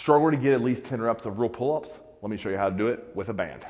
struggle to get at least 10 reps of real pull-ups, let me show you how to do it with a band.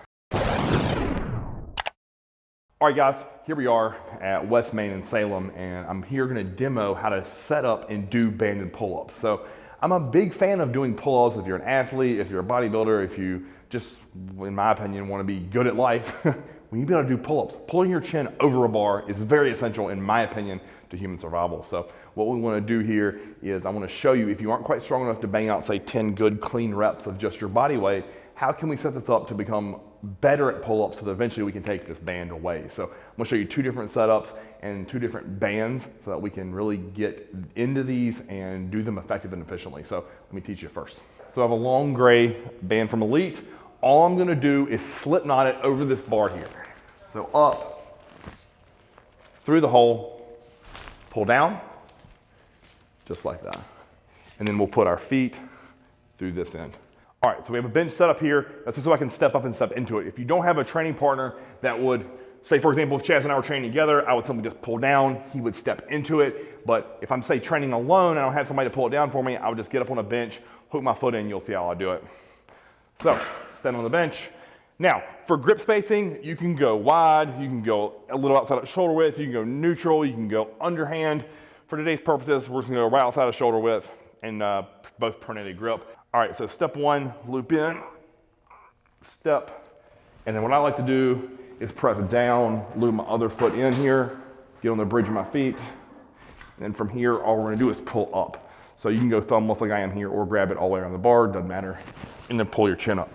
All right guys, here we are at West Main in Salem, and I'm here gonna demo how to set up and do banded pull-ups. So I'm a big fan of doing pull-ups if you're an athlete, if you're a bodybuilder, if you just, in my opinion, wanna be good at life. When you be able to do pull-ups, pulling your chin over a bar is very essential, in my opinion, to human survival. So what we wanna do here is I wanna show you, if you aren't quite strong enough to bang out, say 10 good clean reps of just your body weight, how can we set this up to become better at pull-ups so that eventually we can take this band away. So I'm gonna show you two different setups and two different bands so that we can really get into these and do them effective and efficiently. So let me teach you first. So I have a long gray band from Elite. All I'm gonna do is slip knot it over this bar here. So up, through the hole, pull down, just like that. And then we'll put our feet through this end. All right, so we have a bench set up here. That's just so I can step up and step into it. If you don't have a training partner that would, say for example, if Chaz and I were training together, I would simply just pull down, he would step into it. But if I'm, say, training alone and I don't have somebody to pull it down for me, I would just get up on a bench, hook my foot in, you'll see how I do it. So, stand on the bench. Now, for grip spacing, you can go wide, you can go a little outside of shoulder width, you can go neutral, you can go underhand. For today's purposes, we're just gonna go right outside of shoulder width and both pronated grip. All right, so step one, loop in, step, and then what I like to do is press down, loop my other foot in here, get on the bridge of my feet, and then from here, all we're gonna do is pull up. So you can go thumbless like I am here or grab it all the way around the bar, doesn't matter, and then pull your chin up.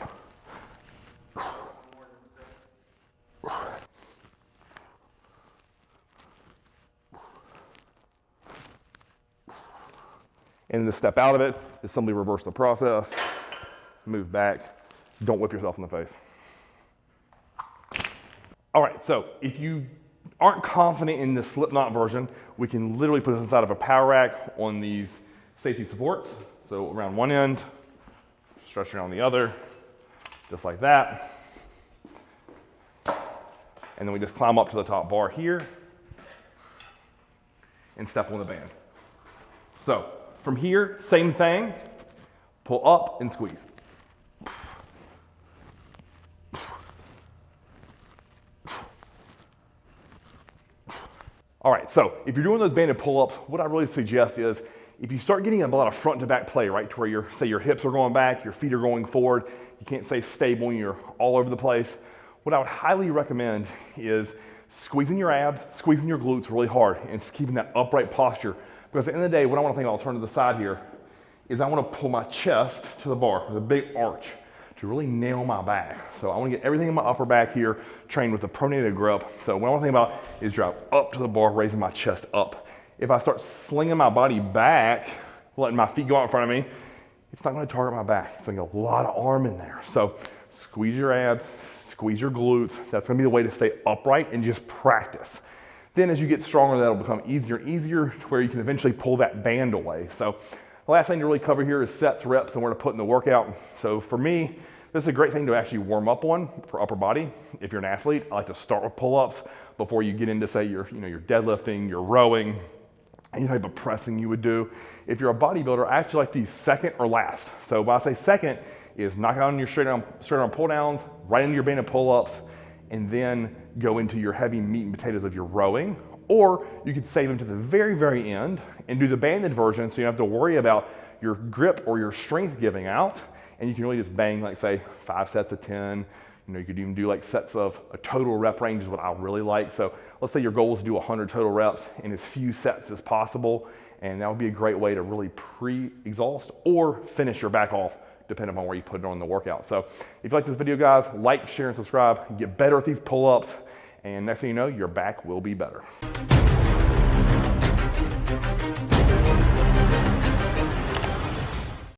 And to step out of it is simply reverse the process, move back, don't whip yourself in the face. All right, so if you aren't confident in the slip knot version, we can literally put this inside of a power rack on these safety supports. So around one end, stretch around the other, just like that. And then we just climb up to the top bar here and step on the band. So from here, same thing, pull up and squeeze. All right, so if you're doing those banded pull-ups, what I really suggest is if you start getting a lot of front to back play, right, to where say your hips are going back, your feet are going forward, you can't stay stable and you're all over the place, what I would highly recommend is squeezing your abs, squeezing your glutes really hard, and keeping that upright posture. Because at the end of the day, what I want to think, I'll turn to the side here, is I want to pull my chest to the bar with a big arch to really nail my back. So I want to get everything in my upper back here trained with a pronated grip. So what I want to think about is drive up to the bar, raising my chest up. If I start slinging my body back, letting my feet go out in front of me, it's not going to target my back. It's like a lot of arm in there. So squeeze your abs, squeeze your glutes. That's going to be the way to stay upright and just practice. Then as you get stronger, that'll become easier and easier to where you can eventually pull that band away. So the last thing to really cover here is sets, reps, and where to put in the workout. So for me, this is a great thing to actually warm up on for upper body. If you're an athlete, I like to start with pull-ups before you get into, say, your deadlifting, your rowing, any type of pressing you would do. If you're a bodybuilder, I actually like these second or last. So when I say second is knock out on your straight arm pull downs, right into your banded pull-ups, and then go into your heavy meat and potatoes of your rowing. Or you could save them to the very, very end and do the banded version so you don't have to worry about your grip or your strength giving out. And you can really just bang, like say 5 sets of 10. You could even do like sets of a total rep range is what I really like. So let's say your goal is to do 100 total reps in as few sets as possible. And that would be a great way to really pre-exhaust or finish your back off, depending on where you put it on the workout. So if you like this video, guys, like, share, and subscribe. Get better at these pull-ups, and next thing you know, your back will be better.